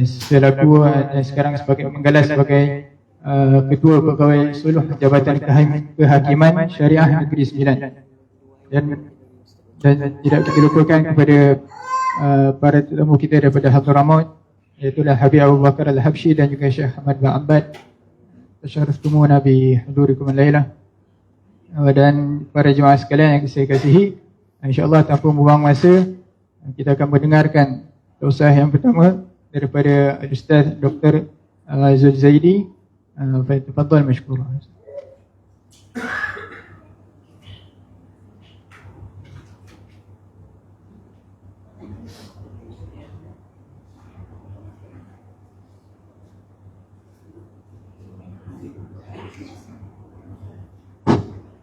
selaku sekarang sebagai menggalas sebagai Ketua Pegawai Suluh Jabatan Kehakiman Syariah Negeri Sembilan, dan tidak kita lupakan kepada para tetamu kita daripada Hadramaut, iaitulah Habib Abu Bakar Al-Habsyi dan juga Syekh Ahmad bin Abbad. Tasyarraftumuna bi hudurikum al-lailah. Dan para jemaah sekalian yang saya kasihi, insya-Allah tanpa membuang masa kita akan mendengarkan tausiah yang pertama daripada Ustaz Dr. Zul Zaidi. Tafadhal mashkur.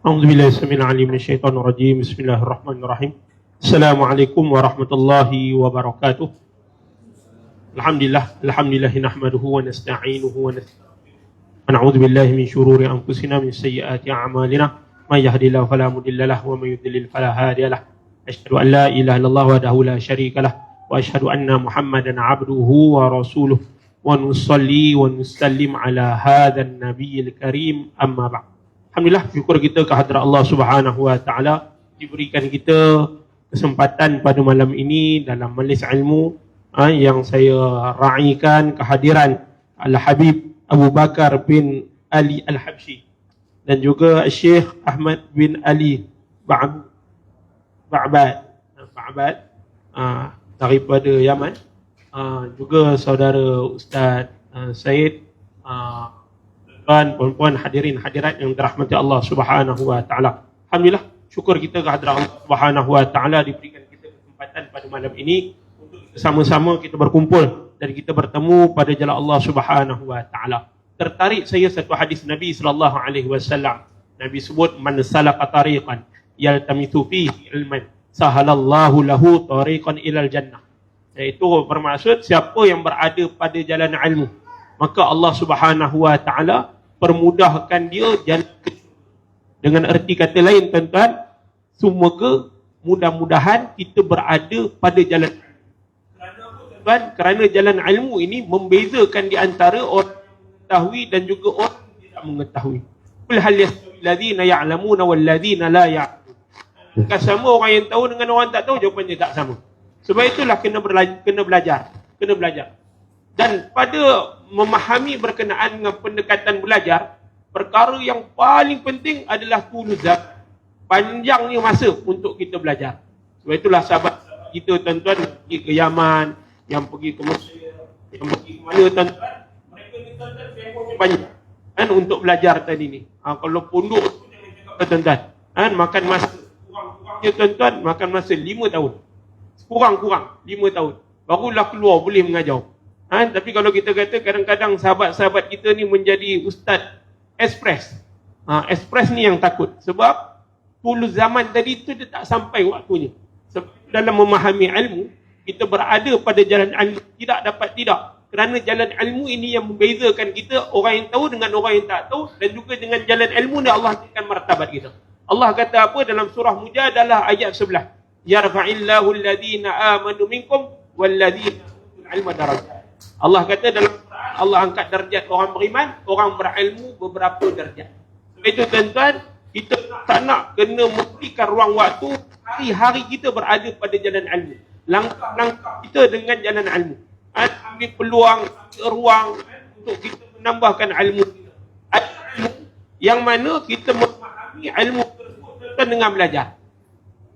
A'udzubillahi samil alim minasyaitonir rajim. Bismillahirrahmanirrahim. Assalamualaikum warahmatullahi wabarakatuh. Alhamdulillah nahmaduhu wa nasta'inuhu wa na'udzu billahi min syururi anfusina min sayyiati a'malina. May yahdihillahu fala mudilla lahu wa may yudlil fala hadiya lahu. Asyhadu an la ilaha illallah wahdahu la syarika lahu wa asyhadu anna Muhammadan 'abduhu wa rasuluh wa nusalli wa nusallim ala hadzal nabiyil karim, amma ba'd. Alhamdulillah, syukur kita kehadrat Allah Subhanahu wa taala diberikan kita kesempatan pada malam ini dalam majlis ilmu yang saya raikan kehadiran Al-Habib Abu Bakar bin Ali Al-Habsyi dan juga Syekh Ahmad bin Ali Ba'bad daripada Yaman, juga saudara Ustaz Syed, puan-puan hadirin hadirat yang dirahmati Allah Subhanahu wa taala. Alhamdulillah, syukur kita kehadrat Allah Subhanahu wa taala diberikan kita kesempatan pada malam ini untuk sama-sama kita berkumpul dan kita bertemu pada jalan Allah Subhanahu wa taala. Tertarik saya satu hadis Nabi sallallahu alaihi wasallam. Nabi sebut, man salaka tariqan yaltamithu fihi ilman sahalallahu lahu tariqan ilal jannah. Iaitu bermaksud siapa yang berada pada jalan ilmu, maka Allah Subhanahu wa taala permudahkan dia jalan ke syurga. Dengan erti kata lain tuan-tuan, semoga mudah-mudahan kita berada pada jalan ilmu. Kerana jalan ilmu ini membezakan di antara orang mengetahui dan juga orang tidak mengetahui. Qul hal yastawi alladhina ya'lamuna wal ladzina la ya'lamun. Bukan sama orang yang tahu dengan orang tak tahu, jawapannya tak sama. Sebab itulah kena belajar. Dan pada memahami berkenaan dengan pendekatan belajar, perkara yang paling penting adalah tuluzat, panjangnya masa untuk kita belajar. Sebab itulah sahabat kita tuan-tuan pergi ke Yaman, yang pergi ke Mesir, yang pergi ke mana tuan-tuan, mereka ni tuan-tuan tempohnya banyak untuk belajar tadi ni. Kalau pondok tuan-tuan, makan masa kurang-kurangnya tuan-tuan, makan masa 5 tahun. Kurang-kurang 5 tahun barulah keluar boleh mengajar. Tapi kalau kita kata kadang-kadang sahabat-sahabat kita ni menjadi ustaz ekspres. Ekspres ni yang takut. Sebab dulu zaman tadi tu dia tak sampai waktunya. Sebab dalam memahami ilmu, kita berada pada jalan ilmu tidak. Kerana jalan ilmu ini yang membezakan kita, orang yang tahu dengan orang yang tak tahu, dan juga dengan jalan ilmu ni Allah tingkatkan martabat kita. Allah kata apa dalam surah Mujadalah ayat 11? Yarfa'illahu alladhina amanu minkum walladhina utul ilma darajat. Allah kata dalam Quran, Allah angkat darjat orang beriman, orang berilmu beberapa darjat. Sebab itu tuan-tuan, kita tak nak kena memberikan ruang waktu hari-hari kita berada pada jalan ilmu. Langkah-langkah kita dengan jalan ilmu. Ambil peluang, ruang untuk kita menambahkan ilmu kita. Ilmu yang mana kita memahami ilmu tersebut tuan-tuan dengan belajar.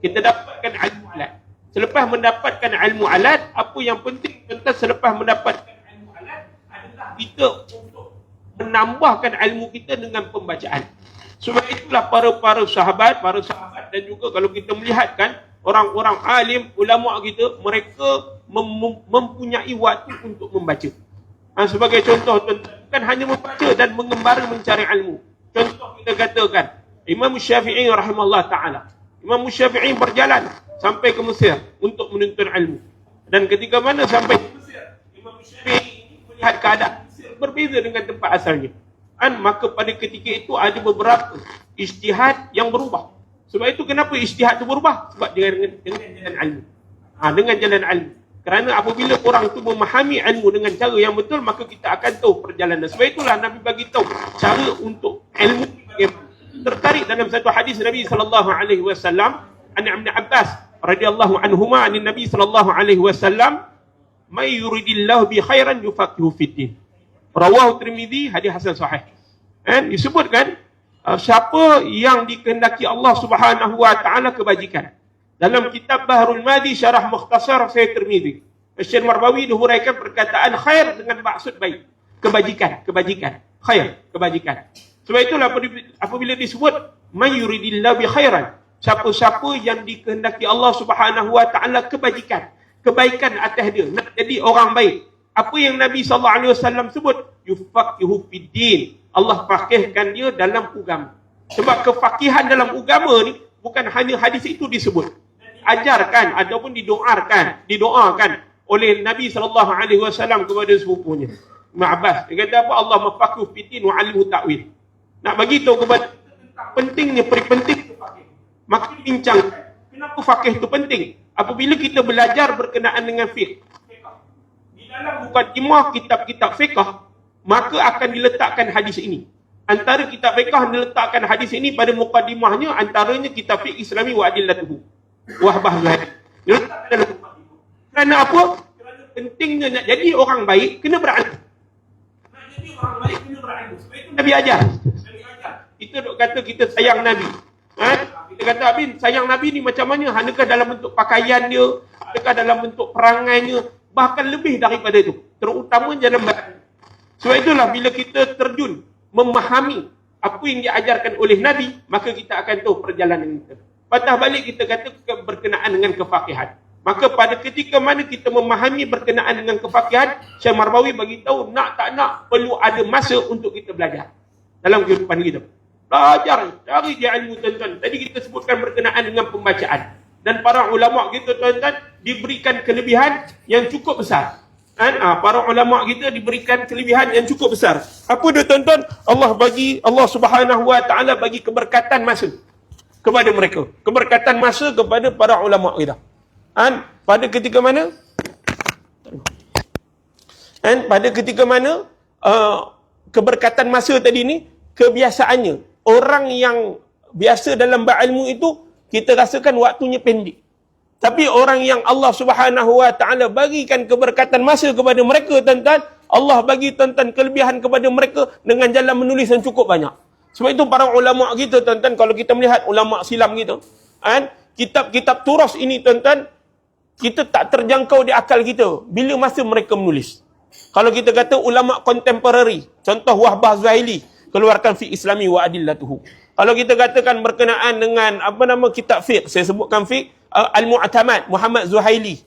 Kita dapatkan ilmu alat. Selepas mendapatkan ilmu alat, apa yang penting tuan-tuan selepas mendapatkan ilmu alat adalah kita untuk menambahkan ilmu kita dengan pembacaan. Sebab itulah para sahabat dan juga kalau kita melihat kan orang-orang alim, ulama kita, mereka mempunyai waktu untuk membaca. Sebagai contoh tuan-tuan, bukan hanya membaca dan mengembara mencari ilmu. Contoh kita katakan Imam Syafi'i rahimahullah ta'ala. Imam Syafi'i berjalan sampai ke Mesir untuk menuntut ilmu. Dan ketika mana sampai ke Mesir, Imam Syafi'i melihat keadaan Mesir berbeza dengan tempat asalnya. Maka pada ketika itu ada beberapa ijtihad yang berubah. Sebab itu kenapa ijtihad itu berubah? Sebab dengan jalan ilmu. Dengan jalan ilmu. Kerana apabila orang tu memahami ilmu dengan cara yang betul, maka kita akan tahu perjalanan. Sebab itulah Nabi bagi tahu cara untuk ilmu bagaimana. Tertarik dalam satu hadis Nabi sallallahu alaihi wasallam, an Ibn Abbas radhiyallahu anhuma an Nabi sallallahu alaihi wasallam, "May yuridillahu bi khairan yufaqihu fid din." Rawahu Tirmizi, hadis hasan sahih. Disebutkan siapa yang dikehendaki Allah Subhanahu wa taala kebajikan. Dalam kitab Bahrul Madi Syarah Mukhtasar Sahih Tirmizi, Syekh Marbawi dihuraikan perkataan khair dengan maksud baik, kebajikan, khair, kebajikan. Sebab itulah apabila disebut man yuridillahu bi khairan, siapa-siapa yang dikehendaki Allah Subhanahu wa taala kebajikan, kebaikan atas dia, nak jadi orang baik. Apa yang Nabi sallallahu alaihi wasallam sebut, yufaqihu fid din. Allah fakihkan dia dalam agama. Sebab kefakihan dalam agama ni bukan hanya hadis itu disebut, ajarkan ataupun didoakan oleh Nabi sallallahu alaihi wasallam kepada sepupunya Ibn Abbas. Dia kata apa? Allah mafaqihu fid din wa alimu ta'wil. Nak bagi tahu kepada pentingnya penting fakih. Maka bincang kenapa fakih itu penting? Apabila kita belajar berkenaan dengan fiqh, di dalam mukadimah kitab-kitab fiqh, maka akan diletakkan hadis ini. Antara kitab fiqh diletakkan hadis ini pada mukadimahnya, antaranya kitab fiqh Islami wa adillatuhu. Wahbah Zuhaili. Diletakkan dalam mukadimah. Kerana apa? Kerana pentingnya nak jadi orang baik, kena berilmu. Nak jadi orang baik, kena berilmu. Sebab itu Nabi ajar. Kita duk kata kita sayang Nabi. Kita kata, Abin, sayang Nabi ni macam mana? Adakah dalam bentuk pakaian dia? Adakah dalam bentuk perangainya? Bahkan lebih daripada itu. Terutama dalam berilmu. Sebab itulah bila kita terjun memahami apa yang diajarkan oleh Nabi, maka kita akan tahu perjalanan kita. Patah balik kita kata berkenaan dengan kefakihan. Maka pada ketika mana kita memahami berkenaan dengan kefakihan, Syekh Marbawi bagi tahu nak tak nak perlu ada masa untuk kita belajar dalam kehidupan kita. Belajar, cari dia ilmu tuan-tuan. Tadi kita sebutkan berkenaan dengan pembacaan. Dan para ulama kita tuan-tuan diberikan kelebihan yang cukup besar. Para ulama kita diberikan kelebihan yang cukup besar. Apa dia tuan-tuan? Allah Subhanahu wa taala bagi keberkatan masa kepada mereka. Keberkatan masa kepada para ulama kita. Pada ketika mana? Pada ketika mana keberkatan masa tadi ni, kebiasaannya orang yang biasa dalam berilmu itu kita rasakan waktunya pendek. Tapi orang yang Allah Subhanahu wa taala bagikan keberkatan masa kepada mereka tuan-tuan, Allah bagi tuan-tuan kelebihan kepada mereka dengan jalan menulis yang cukup banyak. Sebab itu para ulama kita tuan-tuan, kalau kita melihat ulama silam kita, kitab-kitab turas ini tuan-tuan, kita tak terjangkau di akal kita bila masa mereka menulis. Kalau kita kata ulama kontemporari, contoh Wahbah Zuhaili, keluarkan fiqh Islami wa adillatuhu. Kalau kita katakan berkenaan dengan kitab fiqh, saya sebutkan fiqh Al-Mu'tamad, Muhammad Zuhaili,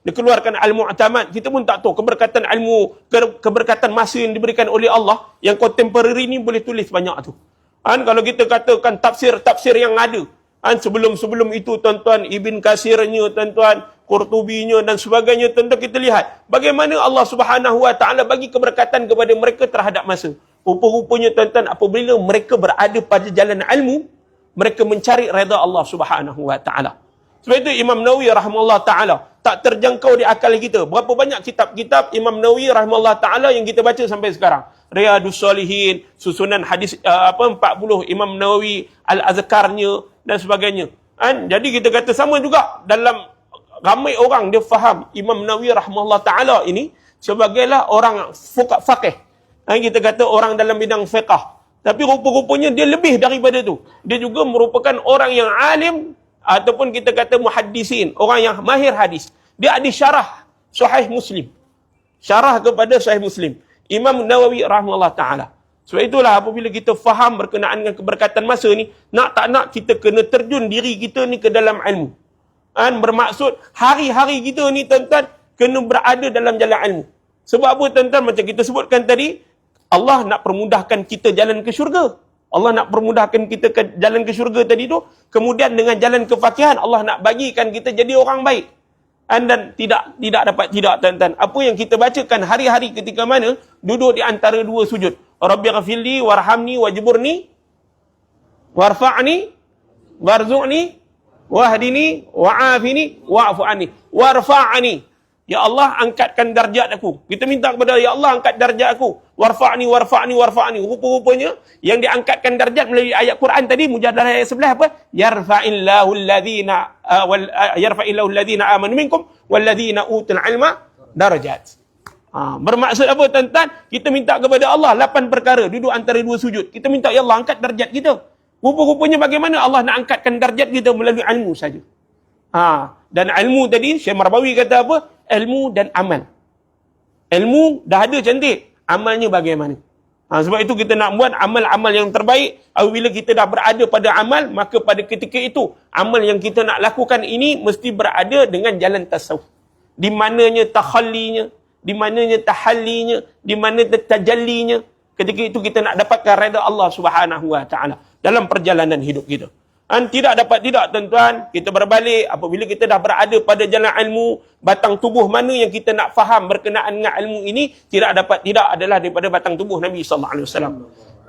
dia keluarkan Al-Mu'tamad, kita pun tak tahu keberkatan ilmu, keberkatan masa yang diberikan oleh Allah, yang kontemporari ni boleh tulis banyak tu. Kalau kita katakan tafsir yang ada, sebelum itu tuan-tuan, Ibn Katsirnya tuan-tuan, Qurtubinya dan sebagainya, tuan-tuan, kita lihat bagaimana Allah Subhanahu wa taala bagi keberkatan kepada mereka terhadap masa. Rupa-rupanya tuan-tuan, apabila mereka berada pada jalan ilmu, mereka mencari redha Allah Subhanahu wa taala. Sebab itu Imam Nawawi rahimahullah taala tak terjangkau di akal kita. Berapa banyak kitab-kitab Imam Nawawi rahimahullah taala yang kita baca sampai sekarang. Riyadhus Shalihin, susunan hadis 40 Imam Nawawi, Al-Azkarnya dan sebagainya. Jadi kita kata sama juga dalam ramai orang dia faham Imam Nawawi rahimahullah taala ini sebagailah orang faqih. Kita kata orang dalam bidang fiqh. Tapi rupa-rupanya dia lebih daripada itu. Dia juga merupakan orang yang alim ataupun kita kata muhaddisin, orang yang mahir hadis. Dia ada syarah Sahih Muslim. Syarah kepada Sahih Muslim. Imam Nawawi rahimahullah taala. Sebab itulah apabila kita faham berkenaan dengan keberkatan masa ni, nak tak nak kita kena terjun diri kita ni ke dalam ilmu. Bermaksud hari-hari kita ni tuan-tuan kena berada dalam jalan ilmu. Sebab apa tuan-tuan, macam kita sebutkan tadi, Allah nak permudahkan kita jalan ke syurga. Allah nak permudahkan kita ke jalan ke syurga tadi tu. Kemudian dengan jalan kefakihan, Allah nak bagikan kita jadi orang baik. Dan tidak dapat tidak tuan-tuan. Apa yang kita bacakan hari-hari ketika mana duduk di antara dua sujud. Rabbighfirli warhamni wajburni warfa'ni warzu'ni wahdini wa'afini wa'fu anni. warfa'ni. Ya Allah, angkatkan darjat aku. Kita minta kepada Ya Allah, angkat darjat aku. Warfa'ni, warfa'ni, warfa'ni. Rupa-rupanya yang diangkatkan darjat melalui ayat Quran tadi, Mujadalah ayat 11 apa? Yarfa'illahu alladhina amanu minkum walladhina utul ilma darajat. Bermaksud apa tuan-tuan? Kita minta kepada Allah 8 perkara, duduk antara 2 sujud. Kita minta Ya Allah, angkat darjat kita. Rupa-rupanya bagaimana Allah nak angkatkan darjat kita melalui ilmu saja. Dan ilmu tadi, Syekh Marbawi kata apa? Ilmu dan amal. Ilmu dah ada cantik, amalnya bagaimana? Sebab itu kita nak buat amal-amal yang terbaik. Apabila kita dah berada pada amal, maka pada ketika itu, amal yang kita nak lakukan ini mesti berada dengan jalan tasawuf. Di mananya takhallinya, di mananya tahallinya, di mana tajallinya. Ketika itu kita nak dapatkan redha Allah Subhanahu wa taala dalam perjalanan hidup kita. Tidak dapat tidak tuan-tuan, kita berbalik apabila kita dah berada pada jalan ilmu, batang tubuh mana yang kita nak faham berkenaan dengan ilmu ini, tidak dapat tidak adalah daripada batang tubuh Nabi sallallahu alaihi wasallam.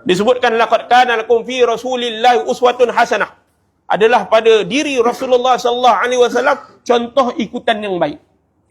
Disebutkan laqad kana lakum fi rasulillahi uswatun hasanah. Adalah pada diri Rasulullah sallallahu alaihi wasallam contoh ikutan yang baik.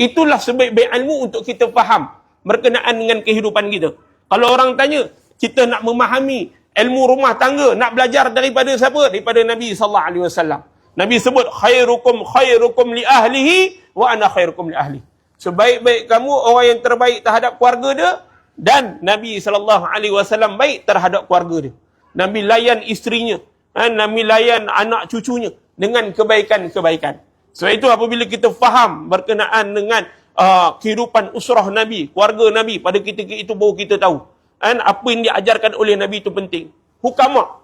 Itulah sebaik-baik ilmu untuk kita faham berkenaan dengan kehidupan kita. Kalau orang tanya, kita nak memahami ilmu rumah tangga, nak belajar daripada siapa? Daripada Nabi sallallahu alaihi wasallam. Nabi sebut khairukum li ahlihi wa ana khairukum li ahli. Sebaik-baik kamu orang yang terbaik terhadap keluarga dia, dan Nabi sallallahu alaihi wasallam baik terhadap keluarga dia. Nabi layan isterinya, Nabi layan anak cucunya dengan kebaikan-kebaikan. Sebab itu apabila kita faham berkenaan dengan kehidupan usrah Nabi, keluarga Nabi, pada ketika itu baru kita tahu apa yang diajarkan oleh Nabi itu penting. Hukama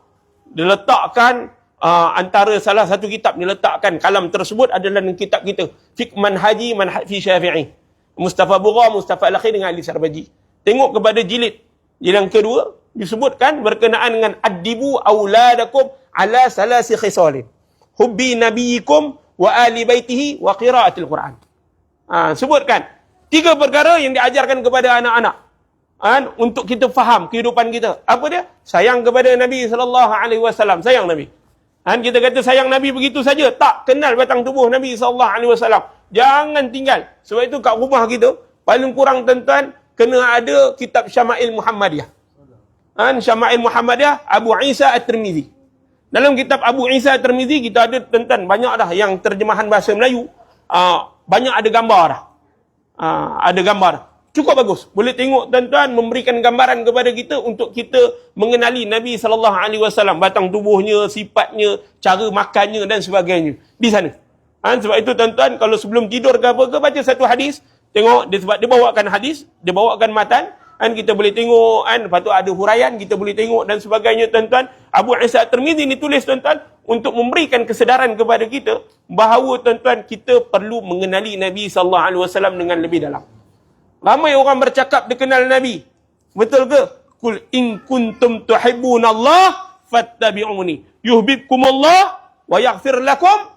diletakkan antara salah satu kitab diletakkan kalam tersebut adalah dalam kitab kita Fiqh Manhaji Manhaji Syafi'i, Mustafa Bugha, Mustafa Al-Akhir dengan Ali Sarbaji. Tengok kepada jilid yang kedua, disebutkan berkenaan dengan addibu auladakum ala salasi khisalin, hubbi nabiyikum wa ali baitihi wa qiraatil Quran. Sebutkan 3 perkara yang diajarkan kepada anak-anak untuk kita faham kehidupan kita. Apa dia? Sayang kepada Nabi sallallahu alaihi wasallam. Sayang Nabi. Kita kata sayang Nabi begitu saja, tak kenal batang tubuh Nabi sallallahu alaihi wasallam. Jangan tinggal. Sebab itu kat rumah kita paling kurang tuan-tuan kena ada kitab Syama'il Muhammadiyah. Syama'il Muhammadiyah Abu Isa At-Tirmizi. Dalam kitab Abu Isa At-Tirmizi kita ada tuan-tuan banyak dah yang terjemahan bahasa Melayu. Banyak ada gambar dah. Ada gambar. Cukup bagus. Boleh tengok tuan-tuan, memberikan gambaran kepada kita untuk kita mengenali Nabi sallallahu alaihi wasallam, batang tubuhnya, sifatnya, cara makannya dan sebagainya di sana. Sebab itu tuan-tuan, kalau sebelum tidur ke apa ke, baca satu hadis, tengok dia, sebab dia bawakan hadis, dia bawakan matan, kita boleh tengok, lepas tu ada huraian, kita boleh tengok dan sebagainya tuan-tuan. Abu Isa At-Tirmizi ni tulis tuan-tuan untuk memberikan kesedaran kepada kita bahawa tuan-tuan kita perlu mengenali Nabi sallallahu alaihi wasallam dengan lebih dalam. Ramai orang bercakap dia kenal Nabi. Betul ke? Qul in kuntum tuhibbunallah fattabi'uni yuhibbukumullah wa yaghfir lakum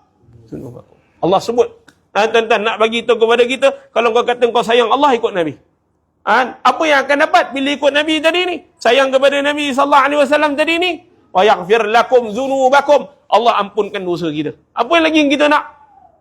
dzunubakum. Allah sebut. Tuan-tuan nak bagi tahu kepada kita, kalau kau kata kau sayang Allah, ikut Nabi. Apa yang akan dapat bila ikut Nabi tadi ni? Sayang kepada Nabi sallallahu alaihi wasallam tadi ni, wa yaghfir lakum dzunubakum. Allah ampunkan dosa kita. Apa lagi yang kita nak?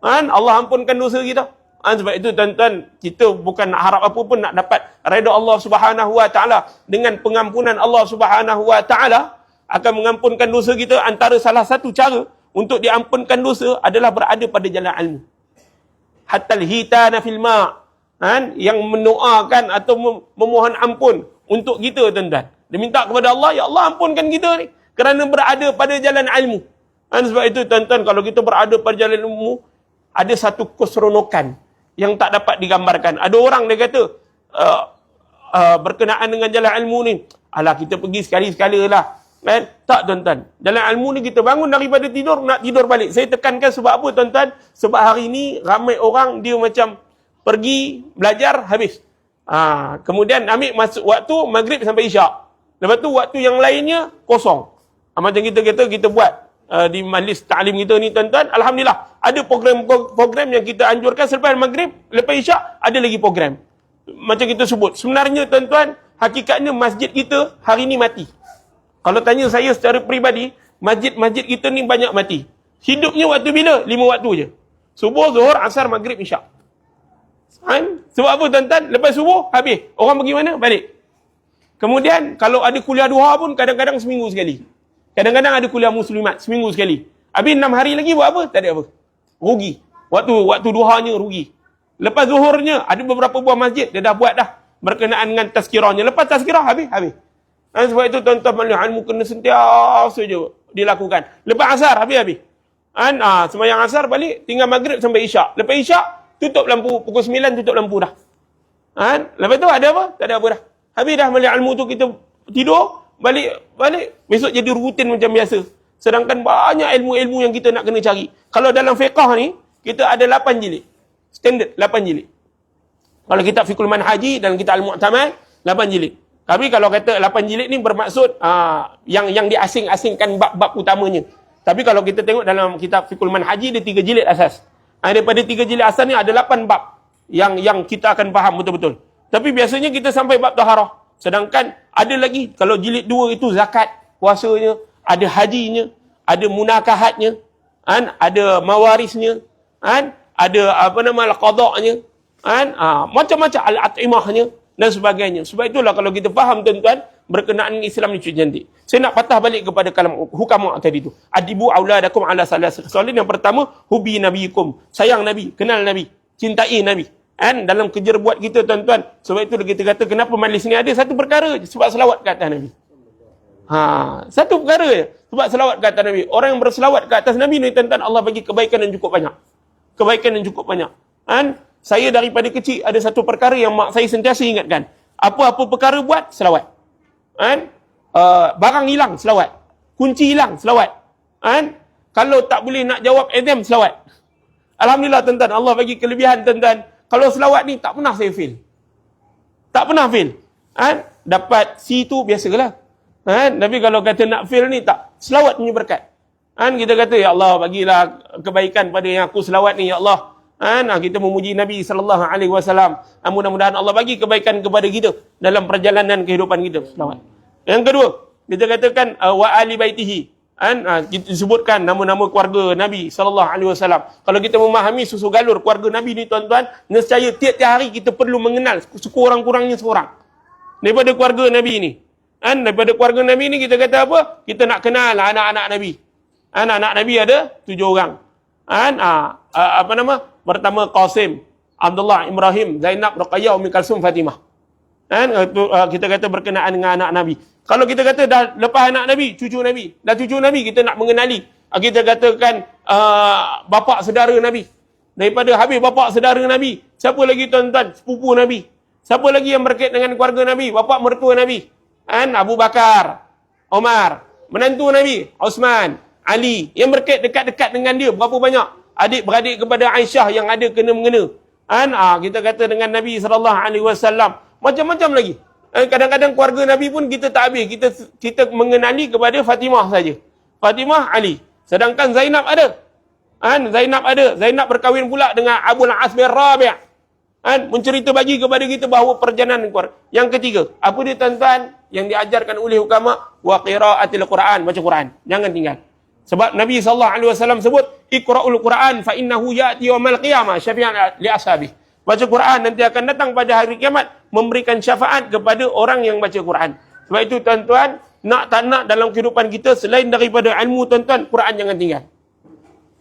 Allah ampunkan dosa kita. Sebab itu tuan-tuan, kita bukan nak harap apa pun nak dapat redha Allah Subhanahu wa taala. Dengan pengampunan Allah Subhanahu wa taala akan mengampunkan dosa kita. Antara salah satu cara untuk diampunkan dosa adalah berada pada jalan ilmu. Hatta al-hitana fil ma', yang mendoakan atau memohon ampun untuk kita tuan-tuan. Dia minta kepada Allah, ya Allah ampunkan kita ni kerana berada pada jalan ilmu. Sebab itu tuan-tuan, kalau kita berada pada jalan ilmu, ada satu keseronokan yang tak dapat digambarkan. Ada orang dia kata berkenaan dengan jalan ilmu ni, alah kita pergi sekali-sekala lah. Tak tuan-tuan, jalan ilmu ni kita bangun daripada tidur, nak tidur balik. Saya tekankan sebab apa tuan-tuan? Sebab hari ni ramai orang dia macam pergi belajar habis, kemudian ambil masuk waktu maghrib sampai isyak, lepas tu waktu yang lainnya kosong. Macam kita kata kita buat di majlis ta'lim kita ni tuan-tuan, alhamdulillah ada program yang kita anjurkan selepas maghrib, lepas isyak ada lagi program. Macam kita sebut, sebenarnya tuan-tuan, hakikatnya masjid kita hari ni mati. Kalau tanya saya secara peribadi, masjid-masjid kita ni banyak mati. Hidupnya waktu bila? 5 waktu je. Subuh, zuhur, asar, maghrib, isyak. Sebab apa tuan-tuan? Lepas subuh, habis. Orang pergi mana? Balik. Kemudian, kalau ada kuliah duha pun, kadang-kadang seminggu sekali. Kadang-kadang ada kuliah muslimat, seminggu sekali. Habis 6 hari lagi buat apa? Tak ada apa. Rugi. Waktu duhanya rugi. Lepas zuhurnya, ada beberapa buah masjid, dia dah buat dah. Berkenaan dengan tazkirahnya. Lepas tazkirah, habis. Sebab itu tuan-tuan malam ilmu kena sentiasa je dilakukan. Lepas asar, habis. Sembahyang asar balik, tinggal maghrib sampai isyak. Lepas isyak, tutup lampu, pukul 9 tutup lampu dah. Lepas tu ada apa? Tak ada apa dah. Habis dah malam ilmu tu kita tidur, balik. Besok jadi rutin macam biasa. Sedangkan banyak ilmu-ilmu yang kita nak kena cari. Kalau dalam fiqah ni, kita ada 8 jilid. Standard 8 jilid. Kalau kitab Fiqhul Manhaji dan kitab Al-Mu'tamad, 8 jilid. Tapi kalau kata 8 jilid ni bermaksud yang diasing-asingkan bab-bab utamanya. Tapi kalau kita tengok dalam kitab Fiqhul Manhaji, dia 3 jilid asas. Daripada 3 jilid asas ni ada 8 bab yang kita akan faham betul-betul. Tapi biasanya kita sampai bab taharah. Sedangkan ada lagi, kalau jilid 2 itu zakat, puasanya, ada hajinya, ada munakahatnya, ada mawarisnya, ada qada'nya, macam-macam al-at'imahnya dan sebagainya. Sebab itulah kalau kita faham tuan-tuan, berkenaan Islam ni cukup cantik. Saya nak patah balik kepada kalam hukama tadi tu. Adibu auladakum ala salas. Soalan yang pertama, hubi nabiyikum. Sayang Nabi, kenal Nabi, cintai Nabi. Dalam kerja buat kita tuan-tuan. Sebab itu kita kata kenapa majlis ni ada satu perkara je, sebab selawat ke atas Nabi. Satu perkara je, sebab selawat ke atas Nabi. Orang yang berselawat ke atas Nabi ni tuan-tuan, Allah bagi kebaikan yang cukup banyak. Kebaikan yang cukup banyak. Saya daripada kecil ada satu perkara yang mak saya sentiasa ingatkan. Apa-apa perkara buat, selawat. Barang hilang, selawat. Kunci hilang, selawat. Kalau tak boleh nak jawab exam, selawat. Alhamdulillah tuan-tuan, Allah bagi kelebihan tuan-tuan. Kalau selawat ni tak pernah saya fail. Tak pernah fail. Dapat C tu biasalah. Tapi kalau kata nak fail ni tak. Selawat punya berkat. Kita kata, ya Allah, bagilah kebaikan pada yang aku selawat ni, ya Allah. Kita memuji Nabi SAW. Mudah-mudahan Allah bagi kebaikan kepada kita dalam perjalanan kehidupan kita. Selawat. Yang kedua, kita katakan wa ali baitihi. Kita sebutkan nama-nama keluarga Nabi SAW. Kalau kita memahami susu galur keluarga Nabi ni tuan-tuan, nescaya tiap-tiap hari kita perlu mengenal sekurang-kurangnya seorang daripada keluarga Nabi ni. Daripada keluarga Nabi ni kita kata apa? Kita nak kenal anak-anak Nabi. Anak-anak Nabi ada 7 orang. Pertama Qasim, Abdullah, Ibrahim, Zainab, Ruqayyah, Ummi Kalsum, Fatimah. Kita kata berkenaan dengan anak Nabi. Kalau kita kata dah lepas anak Nabi, cucu Nabi. Dah cucu Nabi, kita nak mengenali. Kita katakan bapa saudara Nabi. Daripada habis bapa saudara Nabi, siapa lagi tuan-tuan? Sepupu Nabi. Siapa lagi yang berkait dengan keluarga Nabi? Bapa mertua Nabi. Abu Bakar, Omar. Menantu Nabi, Osman, Ali. Yang berkait dekat-dekat dengan dia, berapa banyak? Adik-beradik kepada Aisyah yang ada kena-mengena. Kita kata dengan Nabi SAW. Macam-macam lagi. Kadang-kadang keluarga Nabi pun kita tak habis. Kita mengenali kepada Fatimah saja. Fatimah, Ali. Sedangkan Zainab ada. Zainab ada. Zainab berkahwin pula dengan Abu al-As bin Rabi'. Mencerita bagi kepada kita bahawa perjalanan keluar. Yang ketiga, apa dia tuan-tuan yang diajarkan oleh hukama? Wa qira'atil Quran, baca Quran. Jangan tinggal. Sebab Nabi SAW sebut, Iqra'ul Quran fa innahu ya'ti yawmal qiyamah syafi'an li ashabihi. Baca Quran nanti akan datang pada hari kiamat memberikan syafaat kepada orang yang baca Quran. Sebab itu tuan-tuan, nak tak nak dalam kehidupan kita selain daripada ilmu tuan-tuan, Quran jangan tinggal.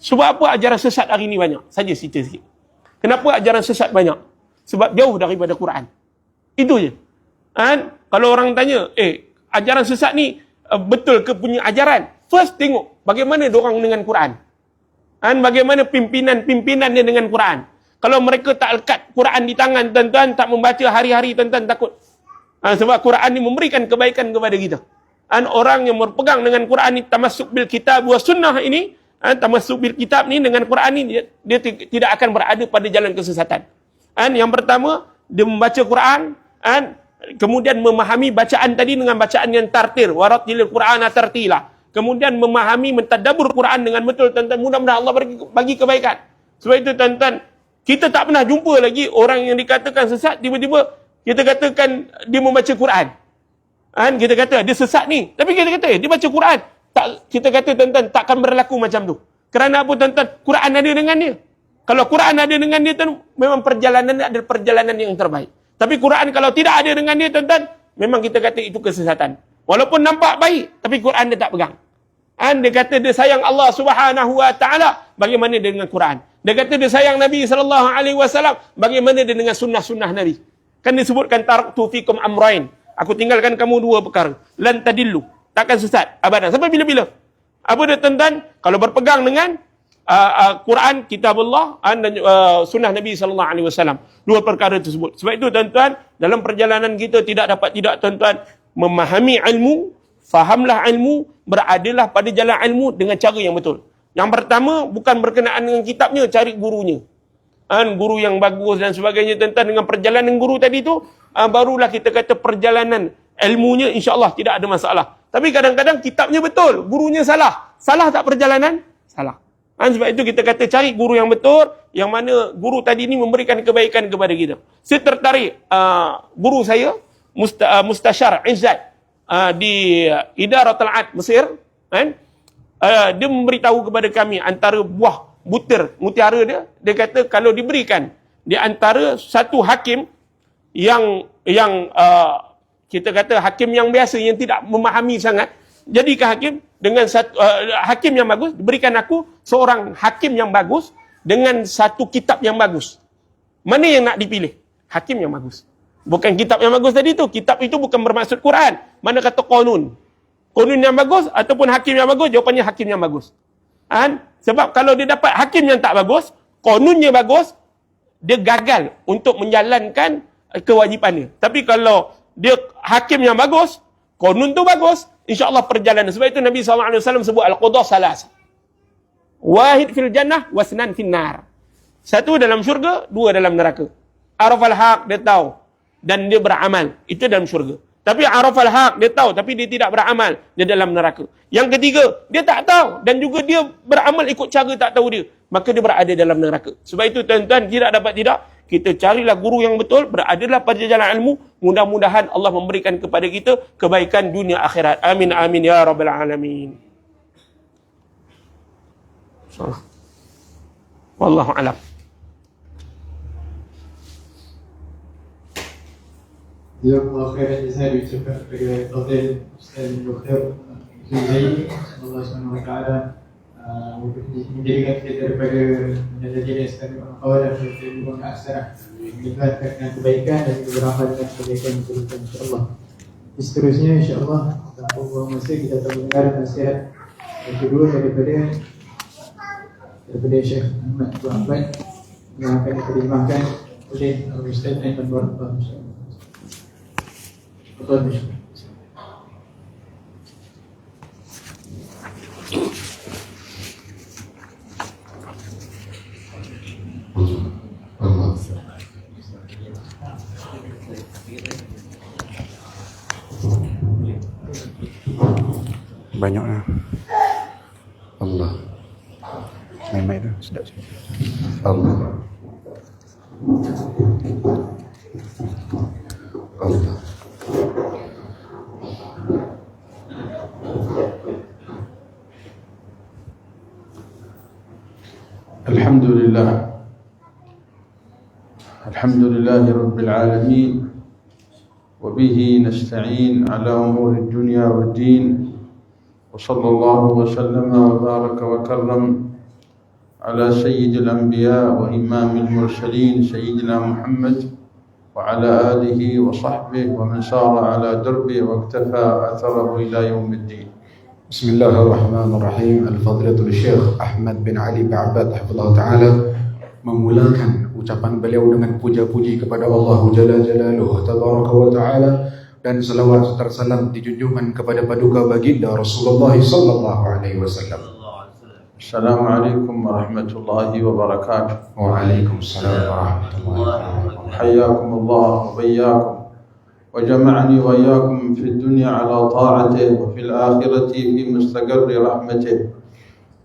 Sebab apa ajaran sesat hari ini banyak? Saja cerita sikit. Kenapa ajaran sesat banyak? Sebab jauh daripada Quran. Itu je. Kalau orang tanya, ajaran sesat ni betul ke punya ajaran? First tengok bagaimana diorang dengan Quran. Bagaimana pimpinan dia dengan Quran. Kalau mereka tak lekat Quran di tangan tuan-tuan, tak membaca hari-hari tuan-tuan takut. Sebab Quran ni memberikan kebaikan kepada kita. Orang yang berpegang dengan Quran ni, tamassuk bil kitab wa sunnah ini, tamassuk bil kitab ni dengan Quran ni, dia tidak akan berada pada jalan kesesatan. Yang pertama, dia membaca Quran, kemudian memahami bacaan tadi dengan bacaan yang tartil, warattilil Qur'ana tartila. Kemudian memahami, mentadabbur Quran dengan betul tuan-tuan. Mudah-mudahan Allah bagi kebaikan. Sebab itu tuan-tuan, kita tak pernah jumpa lagi orang yang dikatakan sesat, tiba-tiba kita katakan dia membaca Quran. Kita kata dia sesat ni, tapi kita kata dia baca Quran. Tak, kita kata tuan-tuan takkan berlaku macam tu. Kerana apa tuan-tuan? Quran ada dengan dia. Kalau Quran ada dengan dia, memang perjalanan dia adalah perjalanan yang terbaik. Tapi Quran kalau tidak ada dengan dia, tuan-tuan, memang kita kata itu kesesatan. Walaupun nampak baik, tapi Quran dia tak pegang. Dia kata dia sayang Allah Subhanahu wa taala, bagaimana dia dengan Quran? Dia kata dia sayang Nabi sallallahu alaihi wasallam, bagaimana dia dengan sunnah-sunnah Nabi? Kan disebutkan taraktu fikum amrain. Aku tinggalkan kamu dua perkara. Lan tadillu, takkan sesat abadan. Sampai bila-bila? Apa dia, tuan-tuan? Kalau berpegang dengan Quran, kitabullah, dan sunnah Nabi sallallahu alaihi wasallam. Dua perkara tersebut. Sebab itu, tuan-tuan, dalam perjalanan kita tidak, tuan-tuan, memahami ilmu, fahamlah ilmu, beradalah pada jalan ilmu dengan cara yang betul. Yang pertama, bukan berkenaan dengan kitabnya, cari gurunya. Guru yang bagus dan sebagainya, tuan-tuan. Dengan perjalanan guru tadi tu, barulah kita kata perjalanan ilmunya insya-Allah tidak ada masalah. Tapi kadang-kadang kitabnya betul, gurunya salah. Salah tak perjalanan? Salah. Sebab itu kita kata cari guru yang betul, yang mana guru tadi ni memberikan kebaikan kepada kita. Saya tertarik, guru saya, Mustasyar Izzat, di Idaratul Ad Mesir, dia memberitahu kepada kami antara buah butir mutiara dia kata kalau diberikan di antara satu hakim yang kita kata hakim yang biasa yang tidak memahami sangat, jadikan hakim dengan satu hakim yang bagus, berikan aku seorang hakim yang bagus dengan satu kitab yang bagus. Mana yang nak dipilih? Hakim yang bagus. Bukan kitab yang bagus tadi tu. Kitab itu bukan bermaksud Quran. Mana kata qanun. Qanun yang bagus ataupun hakim yang bagus, jawapannya hakim yang bagus. Sebab kalau dia dapat hakim yang tak bagus, qanunnya bagus, dia gagal untuk menjalankan kewajipannya. Tapi kalau dia hakim yang bagus, qanun tu bagus, insya-Allah perjalanan. Sebab itu Nabi SAW sebut al-qadha salas. Wahid fil jannah, wasnan fil nar. Satu dalam syurga, dua dalam neraka. Arafal haq, dia tahu dan dia beramal, itu dalam syurga. Tapi arafal haq, dia tahu tapi dia tidak beramal, dia dalam neraka. Yang ketiga, dia tak tahu dan juga dia beramal ikut cara tak tahu dia, maka dia berada dalam neraka. Sebab itu, tuan-tuan, tidak dapat tidak, kita carilah guru yang betul, beradalah pada jalan ilmu. Mudah-mudahan Allah memberikan kepada kita kebaikan dunia akhirat. Amin amin ya rabbal alamin. Wallahu a'lam. Jazakallahu khairan jazaa diucapkan kepada Fadil Ustaz Dr. Zubairi. Allah Subhanahu wa taala menjadikan kita daripada menjadi istana kawalan dan juga aksara meningkatkan dengan kebaikan dan juga beramal dengan kebaikan insya-Allah. Seterusnya insya-Allah tanpa masa kita akan mendengar nasihat yang kedua daripada Syekh Ahmad Muhammad yang akan diterjemahkan oleh Ustaz Aiman Warfah. Betul. Banyaknya Allah main-main tu sedap sikit. Allah Allah Alhamdulillah Rabbil Alamin Wabihi nasta'in ala umuri dunya wa din Wa sallallahu wa sallama wa baraka wa karram Ala sayyidil anbiya wa imamil mursalin Sayyidina Muhammad Wa ala alihi wa sahbihi Wa man sara ala darbi wa iktafa atharahu ila yawmiddin. Bismillahirrahmanirrahim. Al-Fadilatul Syekh Ahmad bin Ali bin Abbad hafizahullah ta'ala memulakan ucapan beliau dengan puja-puji kepada Allah Jalla Jalaluhu Tabaraka wa ta'ala dan salawat serta salam dijunjungan kepada paduka baginda Rasulullah sallallahu alaihi wasallam. Assalamualaikum warahmatullahi wabarakatuh. Waalaikumsalam warahmatullahi wabarakatuh. Hayyakumullah wa bayyakum وجمعني وإياكم في الدنيا على طاعته وفي الآخرة في مستقر رحمته.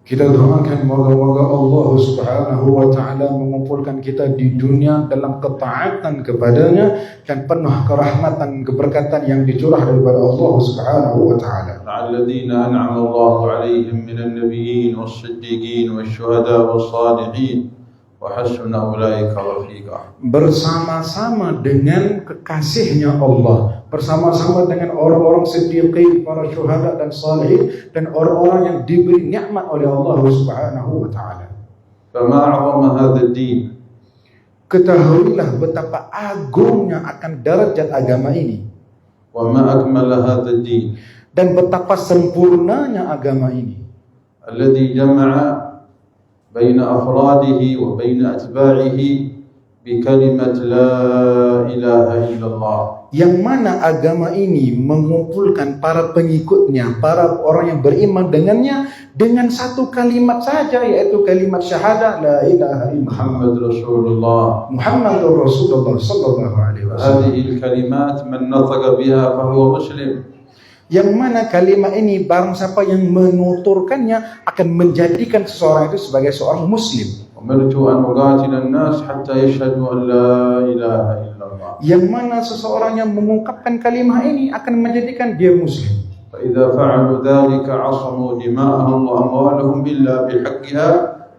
Kita doakan moga-moga Allah Subhanahu wa taala mengumpulkan kita di dunia dalam ketaatan kepadanya dan penuh kerahmatan keberkatan yang dicurah daripada Allah Subhanahu wa taala. الذين أنعم الله عليهم من النبيين والصديقين والشهداء والصالحين وحسن أولئك رفيقا. bersama-sama dengan kekasihnya Allah, bersama-sama dengan orang-orang siddiqin, para syuhada dan salihin, dan orang-orang yang diberi nikmat oleh Allah Subhanahu wa taala. فما أعظم هذا الدين Ketahuilah betapa agungnya akan derajat agama ini وما أكمل هذا الدين dan betapa sempurnanya agama ini الذي جمع بين أفراده وبين أتباعه بكلمة لا إله إلا الله. yang mana agama ini mengumpulkan para pengikutnya, para orang yang beriman dengannya dengan satu kalimat saja, yaitu kalimat syahadah la ilaha illallah محمد رسول الله. Muhammadur Rasulullah sallallahu alaihi wasallam. هذه الكلمات من نطق بها فهو مسلم. Yang mana kalimat ini barang siapa yang menuturkannya akan menjadikan seseorang itu sebagai seorang muslim. أمرت أن أقاتل الناس حتى يشهدوا أن لا إله إلا الله. Yang mana seseorang yang mengungkapkan kalimat ini akan menjadikan dia muslim. فإذا فعلوا ذلك عصموا دماءهم وأموالهم إلا بحقها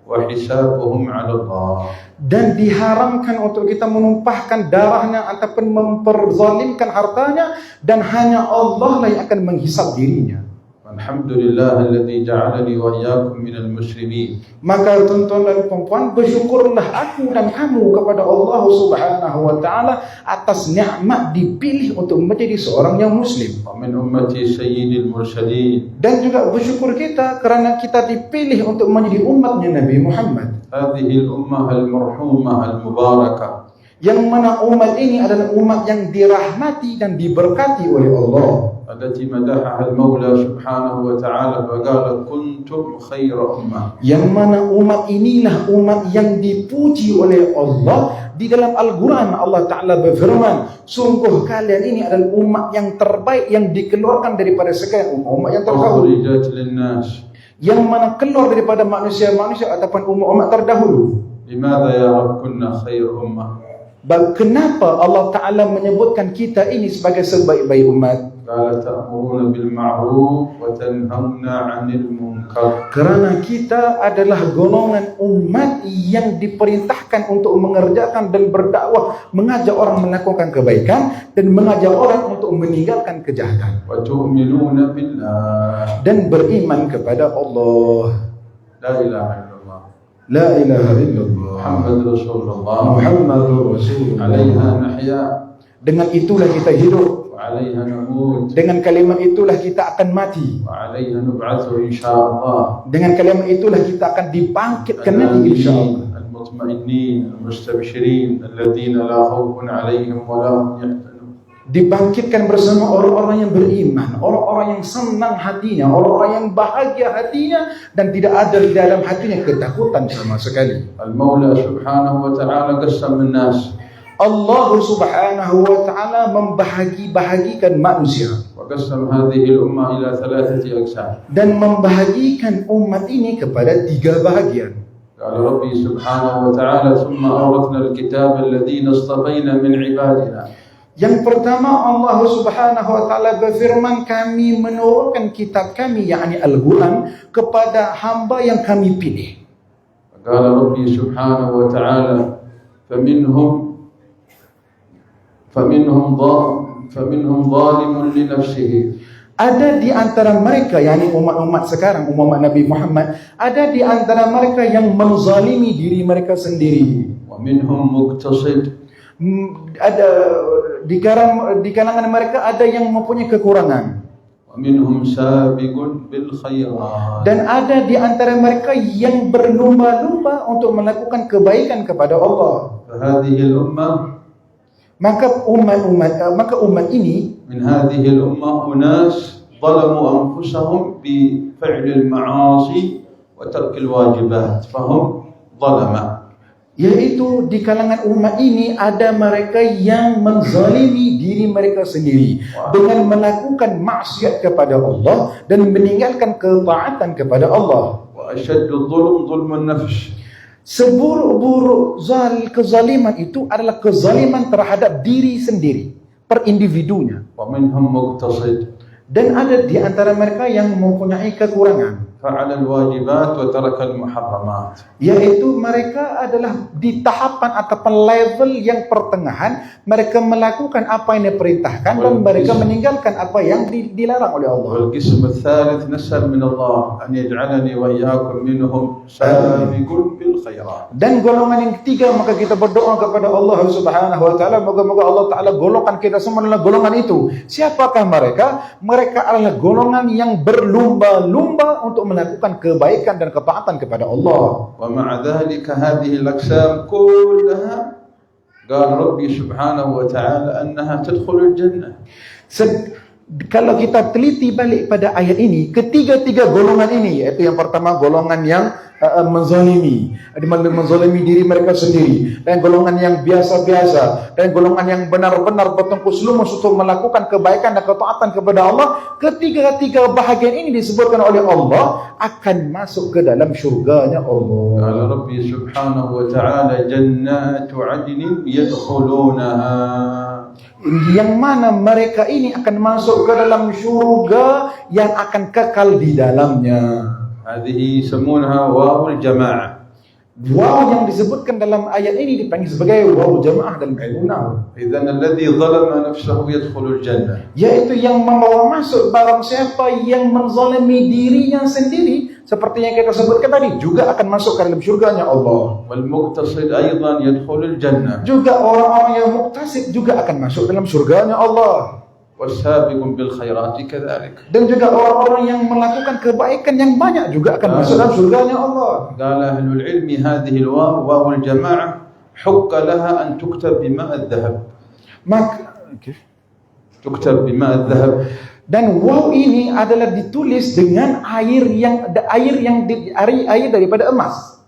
وحسابهم على الله. Dan diharamkan untuk kita menumpahkan darahnya ataupun memperzalimkan hartanya, dan hanya Allah lah yang akan menghisab dirinya. الحمد لله الذي جعلني وإياكم من المسلمين. Maka tuan-tuan dan puan-puan, bersyukurlah aku dan kamu kepada Allah Subhanahu wa taala atas nikmat dipilih untuk menjadi seorang yang muslim. ومن أمتي سيد المرسلين. Dan juga bersyukur kita kerana kita dipilih untuk menjadi umatnya Nabi Muhammad. هذه الأمة المرحومة المباركة Yang mana umat ini adalah umat yang dirahmati dan diberkati oleh Allah. التي مدحها المولى سبحانه وتعالى وقال كنتم خير أمة. Yang mana umat inilah umat yang dipuji oleh Allah. Di dalam Al-Quran Allah Ta'ala berfirman, sungguh kalian ini adalah umat yang terbaik yang dikeluarkan daripada sekian umat yang terdahulu, أخرجت للناس. yang mana keluar daripada manusia-manusia ataupun umat-umat terdahulu. لماذا يا رب كنا خير أمة؟ Kenapa Allah Ta'ala menyebutkan kita ini sebagai sebaik-baik umat? قال تأمرون بالمعروف وتنهون عن المنكر. Kerana kita adalah golongan umat yang diperintahkan untuk mengerjakan dan berdakwah, mengajak orang melakukan kebaikan dan mengajak orang untuk meninggalkan kejahatan, وتؤمنون بالله. dan beriman kepada Allah. لا إله إلا الله. La ilaha illallah محمد رسول الله. Muhammadur Rasulullah. عليها نحيا Dengan itulah kita hidup, وعليها نموت dengan kalimat itulah kita akan mati, وعليها نبعث إن شاء الله. dengan kalimat itulah kita akan dibangkitkan nanti insyaallah. المطمئنين المستبشرين الذين لا خوف عليهم ولا هم يحزنون. Dibangkitkan bersama orang-orang yang beriman, orang-orang yang senang hatinya, orang-orang yang bahagia hatinya, dan tidak ada di dalam hatinya ketakutan sama sekali. المولى سبحانه وتعالى قسم الناس. Allah Subhanahu wa taala membahagi-bahagikan manusia وقسم هذه الأمة إلى 3 أقسام. dan membahagikan umat ini kepada 3 bahagian. قال ربي سبحانه وتعالى ثم أورثنا الكتاب الذين اصطفينا من عبادنا. Yang pertama, Allah Subhanahu wa taala berfirman, kami menurunkan kitab kami, yakni Al-Quran, kepada hamba yang kami pilih. قال ربي سبحانه وتعالى فمنهم ظالم لنفسه. Ada di antara mereka, yakni umat-umat sekarang, umat Nabi Muhammad, ada di antara mereka yang menzalimi diri mereka sendiri. ومنهم مقتصد. Ada di kalangan mereka ada yang mempunyai kekurangan. ومنهم سابق بالخيرات. Dan ada di antara mereka yang berlumba-lumba untuk melakukan kebaikan kepada Allah. فهذه الأمة Maka umat ini, من هذه الأمة أناس ظلموا أنفسهم بفعل المعاصي وترك الواجبات فهم ظلمة. yaitu di kalangan umat ini ada mereka yang menzalimi diri mereka sendiri dengan melakukan maksiat kepada Allah dan meninggalkan ketaatan kepada Allah. وأشد الظلم ظلم النفس. Seburuk-buruk kezaliman itu adalah kezaliman terhadap diri sendiri, per individunya. ومنهم مقتصد. Dan ada di antara mereka yang mempunyai kekurangan, فعل الواجبات وترك المحرمات. yaitu mereka adalah di tahapan ataupun level yang pertengahan. Mereka melakukan apa yang diperintahkan dan mereka meninggalkan apa yang dilarang oleh Allah. والقسم الثالث نسأل من الله أن يجعلني وإياكم منهم سابق بالخيرات. Dan golongan yang ketiga, maka kita berdoa kepada Allah Subhanahu wa taala, moga-moga Allah taala golongkan kita semua dalam golongan itu. Siapakah mereka? Mereka adalah golongan yang berlumba-lumba untuk melakukan kebaikan dan ketaatan kepada Allah. ومع ذلك هذه الأقسام كلها قال ربي سبحانه وتعالى أنها تدخل الجنة. Kalau kita teliti balik pada ayat ini, ketiga-tiga golongan ini, yaitu yang pertama golongan yang menzalimi diri mereka sendiri, dan golongan yang biasa-biasa, dan golongan yang benar-benar bertungkus lumus untuk melakukan kebaikan dan ketaatan kepada Allah. Ketiga-tiga bahagian ini disebutkan oleh Allah akan masuk ke dalam syurganya Allah. قال ربي سبحانه وتعالى جنات عدن يدخلونها. Yang mana mereka ini akan masuk ke dalam syurga yang akan kekal di dalamnya. هذه يسمونها واو الجماعة. Waw yang disebutkan dalam ayat ini dipanggil sebagai waw jamaah dalam ilmu nahwu. إذن الذي ظلم نفسه يدخل الجنة. Yaitu yang membawa masuk barang siapa yang menzalimi dirinya sendiri, seperti yang kita sebutkan tadi, juga akan masuk ke dalam syurganya Allah. والمقتصد أيضا يدخل الجنة. Juga orang-orang yang muktasib juga akan masuk dalam syurganya Allah. والسابق بالخيرات كذلك. Dan juga orang-orang yang melakukan kebaikan yang banyak juga akan masuk dalam syurganya Allah. قال أهل العلم هذه الواو واو الجماعة حق لها أن تكتب بماء الذهب. تكتب بماء الذهب. Dan waw ini adalah ditulis dengan air daripada emas.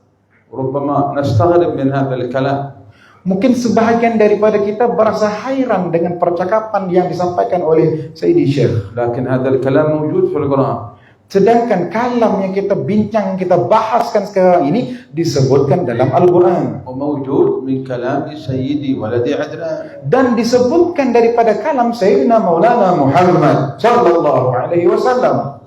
ربما نستغرب من هذا الكلام. Mungkin sebahagian daripada kita berasa hairan dengan percakapan yang disampaikan oleh Sayyidi Syekh. لكن هذا الكلام موجود في القرآن. Sedangkan kalam yang kita bincang, kita bahaskan sekarang ini disebutkan dalam Al-Quran. وموجود من كلام سيدي ولد عدنان. Dan disebutkan daripada kalam Sayyidina Maulana Muhammad sallallahu alaihi wasallam.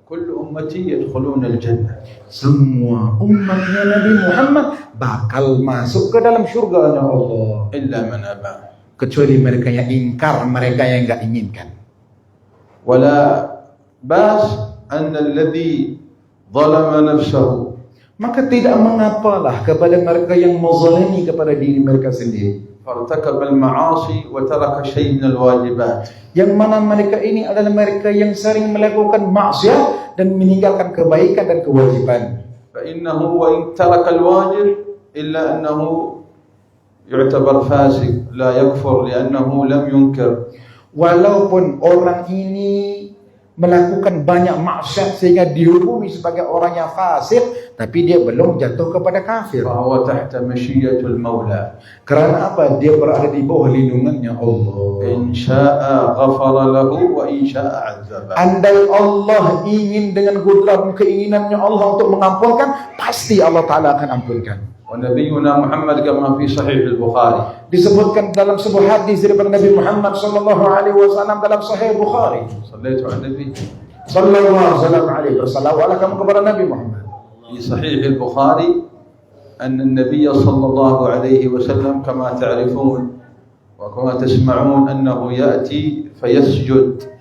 كل أمتي يدخلون الجنة. Semua umatnya Nabi Muhammad bakal masuk ke dalam syurganya Allah. إلا من أبى. Kecuali mereka yang ingkar, mereka yang enggak inginkan. ولا باس أن الذي ظلم نفسه. Maka tidak mengapalah kepada mereka yang menzalimi kepada diri mereka sendiri, فارتكب المعاصي وترك شيء من الواجبات. yang mana mereka ini adalah mereka yang sering melakukan maksiat dan meninggalkan kebaikan dan kewajiban. فإنه وإن ترك الواجب إلا أنه يعتبر فاسق لا يكفر لأنه لم ينكر. Walaupun orang ini melakukan banyak maksiat sehingga dihukumi sebagai orang yang fasik, tapi dia belum jatuh kepada kafir. فهو تحت مشيئة المولى. Kerana apa? Dia berada di bawah lindungannya Allah. إن شاء غفر له وإن شاء عذبه. Andai Allah ingin dengan kudrat keinginannya Allah untuk mengampunkan, pasti Allah Ta'ala akan ampunkan. ونبينا محمد كما في صحيح البخاري. Disebutkan dalam sebuah hadis daripada Nabi Muhammad sallallahu alaihi wasallam dalam Sahih Bukhari. صليت على النبي. Sallallahu alaihi wasallam kepada Nabi Muhammad. في صحيح البخاري أن النبي صلى الله عليه وسلم كما تعرفون وكما تسمعون أنه يأتي فيسجد.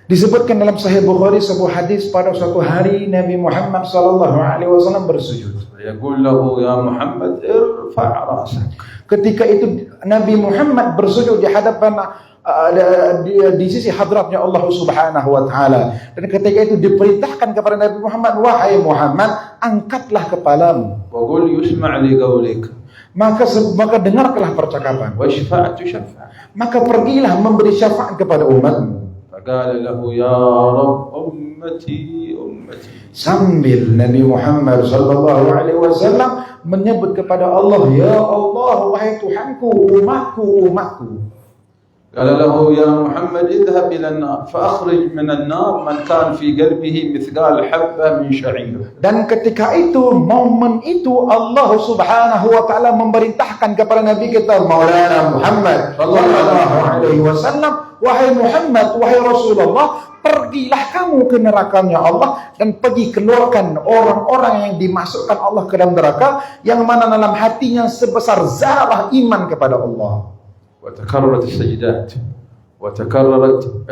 Disebutkan dalam Sahih Bukhari sebuah hadis pada suatu hari Nabi Muhammad sallallahu alaihi wasallam bersujud. يقول له يا محمد ارفع رأسك. Ketika itu Nabi Muhammad bersujud di hadapan di sisi hadratnya Allah Subhanahu wa taala. Dan ketika itu diperintahkan kepada Nabi Muhammad, wahai Muhammad, angkatlah kepalamu. وقل يسمع لقولك. Maka dengarkanlah percakapan. واشفع تشفع. Maka pergilah memberi syafaat kepada umatmu. فقال له يا رب أمتي أمتي. Sambil Nabi Muhammad sallallahu alaihi wasallam menyebut kepada Allah, ya Allah, wahai Tuhanku, umatku. قال له يا محمد اذهب إلى النار فأخرج من النار من كان في قلبه مثقال حبة من شعير. Dan ketika itu, momen itu Allah Subhanahu wa taala memerintahkan kepada Nabi kita Maulana Muhammad sallallahu alaihi alaihi wasallam, wahai Muhammad, wahai Rasulullah, pergilah kamu ke nerakanya Allah dan pergi keluarkan orang-orang yang dimasukkan Allah ke dalam neraka yang mana dalam hatinya sebesar zarah iman kepada Allah. وتكررت السجدات وتكررت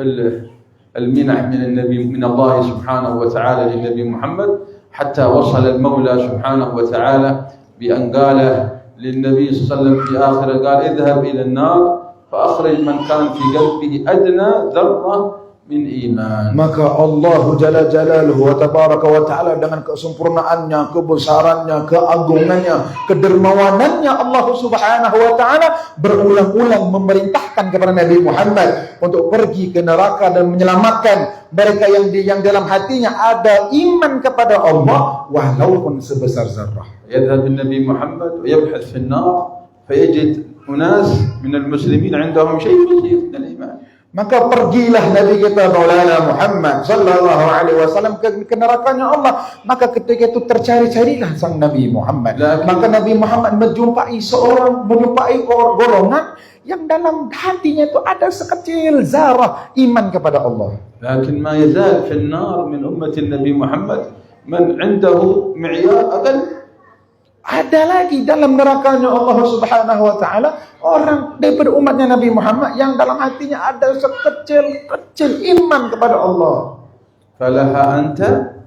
المنح من النبي من الله سبحانه وتعالى للنبي محمد حتى وصل المولى سبحانه وتعالى بأن قال للنبي صلى الله عليه وسلم في آخر قال اذهب إلى النار فأخرج من كان في قلبه أدنى ذرة min iman. Maka Allah Jalla Jalaluhu wa Tabaraka wa Ta'ala dengan kesempurnaannya, kebesarannya, keagungannya, kedermawanannya, Allah Subhanahu wa Ta'ala berulang-ulang memerintahkan kepada Nabi Muhammad untuk pergi ke neraka dan menyelamatkan mereka yang dalam hatinya ada iman kepada Allah walaupun sebesar zarrah. Yadhhab Nabi Muhammad wa yabhath fi an-nar fayajid unas min al-muslimin 'indahum shay'un basir min al-iman. Maka pergilah Nabi kita Maulana Muhammad sallallahu alaihi wasallam ke nerakanya Allah. Maka ketika itu tercari-carilah sang Nabi Muhammad. Maka Nabi Muhammad menjumpai golongan yang dalam hatinya itu ada sekecil zarah iman kepada Allah. Lakin ma yazal fi an-nar min ummati Nabi Muhammad man 'indahu mi'yar aqall. Ada lagi dalam nerakanya Allah Subhanahu wa Ta'ala orang daripada umatnya Nabi Muhammad yang dalam hatinya ada sekecil-kecil iman kepada Allah. Falaha anta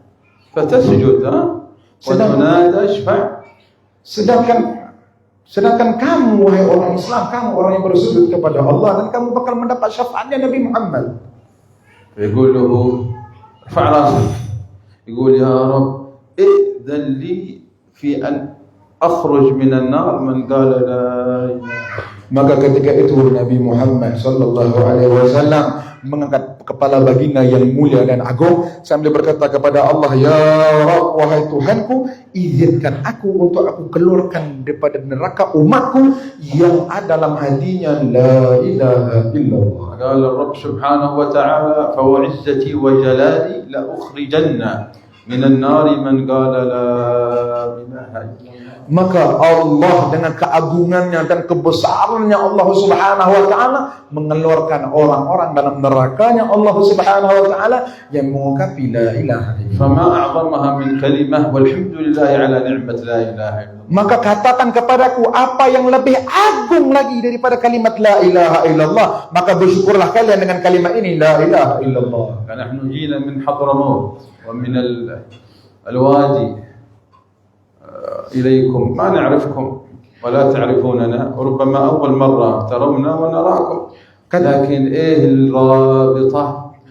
fatasjud wa tunada ishfa'. Sedangkan kamu wahai orang Islam, kamu orang yang bersujud kepada Allah dan kamu bakal mendapat syafaatnya Nabi Muhammad. Yaqul lahu irfa' rasik. Yaqul ya Rabb idzan li fi an akhruj minan nar man qala la ilaha. Maka ketika itu Nabi Muhammad sallallahu alaihi wasallam mengangkat kepala baginda yang mulia dan agung sambil berkata kepada Allah, ya Rabb, wahai Tuhanku, izinkan aku untuk aku keluarkan daripada neraka umatku yang ada dalam hatinya la ilaha illallah. Qala Rabb subhanahu wa ta'ala fa wa 'izzati wa jalali la ukhrijanna minan nari man qala la ilaha illallah. Maka Allah dengan keagungannya dan kebesarannya Allah Subhanahu wa Ta'ala mengeluarkan orang-orang dalam nerakanya Allah Subhanahu wa Ta'ala yang mengucapkan la ilaha illallah. Fama a'zamaha min kalimah walhamdulillah ala ni'mat la ilaha illallah. Maka katakan kepadaku apa yang lebih agung lagi daripada kalimat la ilaha illallah. Maka bersyukurlah kalian dengan kalimat ini la ilaha illallah. Nahnu jina min Hadramaut wa min al-wadi إليكم ما نعرفكم ولا تعرفوننا وربما أول مرة ترونا ونراكم لكن الرابطة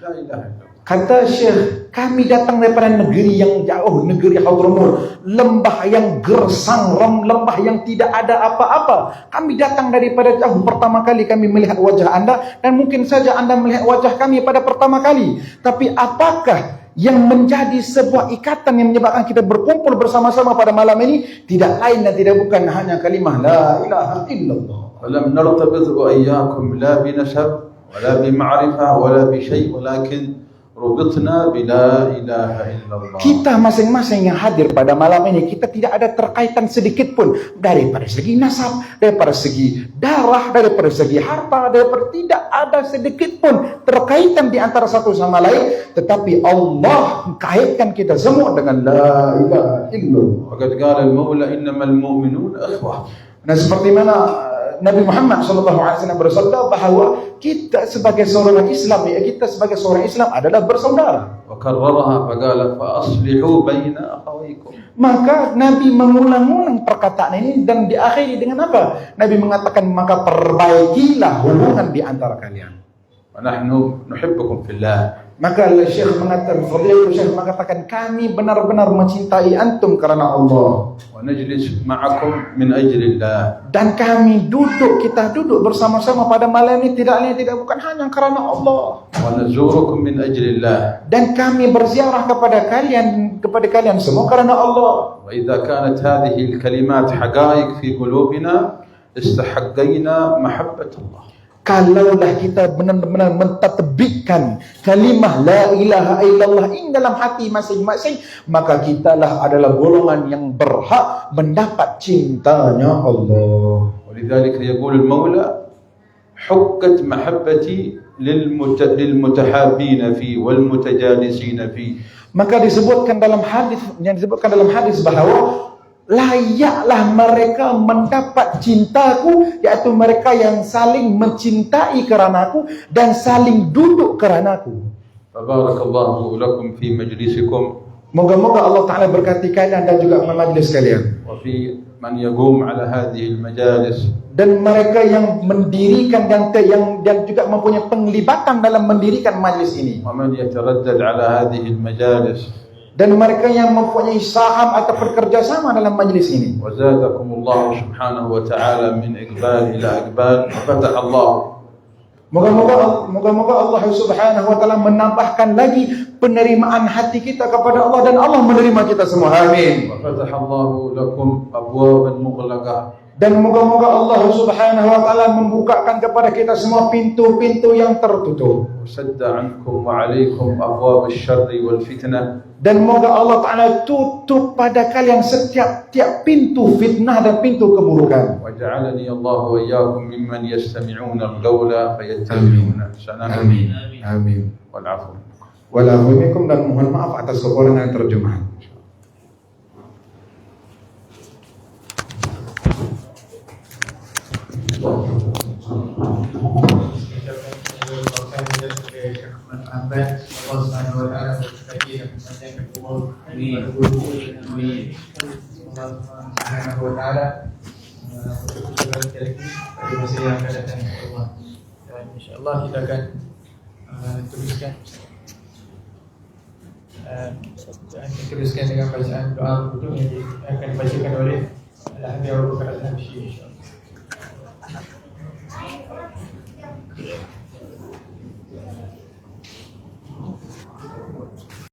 لا إله إلا الله. Kata Syekh, kami datang daripada negeri yang jauh, negeri Hadramaut, lembah yang gersang, lembah yang tidak ada apa-apa. Kami datang daripada jauh, pertama kali kami melihat wajah Anda dan mungkin saja Anda melihat wajah kami pada pertama kali. Tapi apakah yang menjadi sebuah ikatan yang menyebabkan kita berkumpul bersama-sama pada malam ini tidak lain dan tidak bukan hanya kalimah la ilaha illallah. Walam nartabit wa iyyakum la bi nasab wala bi ma'rifah wala bi syai' walakin rubitna bi la ilaha illallah. Kita masing-masing yang hadir pada malam ini kita tidak ada terkaitan sedikit pun daripada segi nasab, daripada segi darah, daripada segi harta, daripada tidak ada sedikit pun terkaitan di antara satu sama lain, tetapi Allah kaitkan kita semua dengan la ilaha illallah. Faqad qala al-Maula innamal mu'minuna ikhwah. Nah, seperti mana Nabi Muhammad SAW bersabda bahawa kita sebagai seorang Islam, ya kita sebagai seorang Islam adalah bersaudara. Wakarraraha faqala fa aslihu baina akhawaykum. Maka Nabi mengulang-ulang perkataan ini dan diakhiri dengan apa? Nabi mengatakan maka perbaikilah hubungan di antara kalian. Wa nahnu nuhibbukum fillah. Maka Syekh mengatakan kami benar-benar mencintai antum karena Allah. Wa najlis ma'akum min ajlillah. Dan kami kita duduk bersama-sama pada malam ini tidak lain tidak bukan hanya karena Allah. Wa nazurukum min ajlillah. Dan kami berziarah kepada kalian semua karena Allah. Wa idza kanat hadhihi al-kalimat haqa'iq fi qulubina istahaqqaina mahabbat Allah. Kalaulah kita benar-benar mentatbikkan kalimah la ilaha illallah ini dalam hati masing-masing, maka kitalah adalah golongan yang berhak mendapat cintanya Allah. Walidzalika yaqulu al-Maula حكت محبتي للمتحابين فيه والمتجالسين فيه. Maka disebutkan dalam hadis bahawa layaklah mereka mendapat cintaku, yaitu mereka yang saling mencintai keranaku dan saling duduk keranaku. Barakallahu lakum fi majlisikum. Moga-moga Allah Ta'ala berkati kalian dan juga majlis kalian. Wa fi man yaqum ala hadhihi al-majalis. Dan mereka yang mendirikan dan juga mempunyai penglibatan dalam mendirikan majlis ini. Wa man yataraddad ala hadhihi al-majalis. Dan mereka yang mempunyai saham atau bekerjasama dalam majlis ini. Wa zadakumullahu subhanahu wa ta'ala min iqbal ila iqbal. Fataha Allah. Moga-moga Allah Subhanahu wa taala menambahkan lagi penerimaan hati kita kepada Allah dan Allah menerima kita semua. Amin. Wa fatahallahu lakum abwaban mughlaqah. Dan moga-moga Allah Subhanahu wa taala membukakan kepada kita semua pintu-pintu yang tertutup. Sadda ankum wa alaikum abwab asy-syarri wal fitnah. Dan moga Allah Ta'ala tutup pada kalian setiap pintu fitnah dan pintu keburukan. Waj'alani Allah wa iyyakum mimman yastami'una al-qawla fayattabi'una ahsana. Amin. Amin. Wal 'afwu. Wal 'afwu minkum, dan mohon maaf atas kekurangan terjemahan. Allah Subhanahu wa taala berkati dan memanjangkan umur. Amin. Allah Subhanahu wa taala berkati pada masa yang akan datang, insyaallah. Dan insyaallah kita akan teruskan dengan bacaan doa yang akan dibacakan oleh Al-Habib Abu Bakar Al-Habsyi, insyaallah.